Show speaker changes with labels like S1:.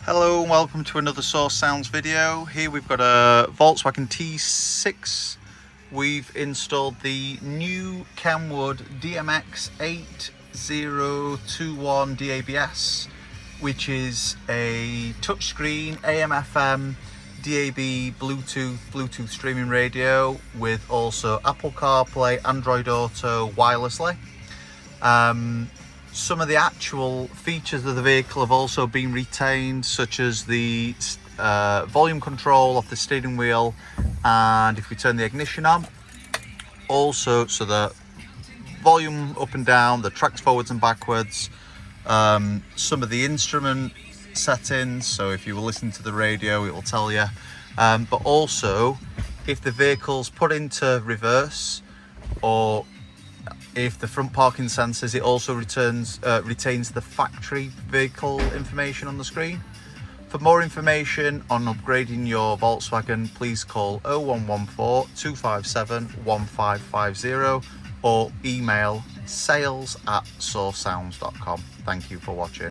S1: Hello and welcome to another Source Sounds video. Here we've got a Volkswagen T6. We've installed the new KENWOOD DMX8021DABS, which is a touchscreen AM/FM DAB Bluetooth streaming radio with also Apple CarPlay, Android Auto wirelessly. Some of the actual features of the vehicle have also been retained, such as the volume control of the steering wheel, and if we turn the ignition on, also so the volume up and down, the tracks forwards and backwards, some of the instrument settings, so if you will listen to the radio it will tell you, but also if the vehicle's put into reverse or if the front parking sensors, it also retains the factory vehicle information on the screen. For more information on upgrading your Volkswagen, please call 0114 257 1550 or email sales@sourcesounds.com. Thank you for watching.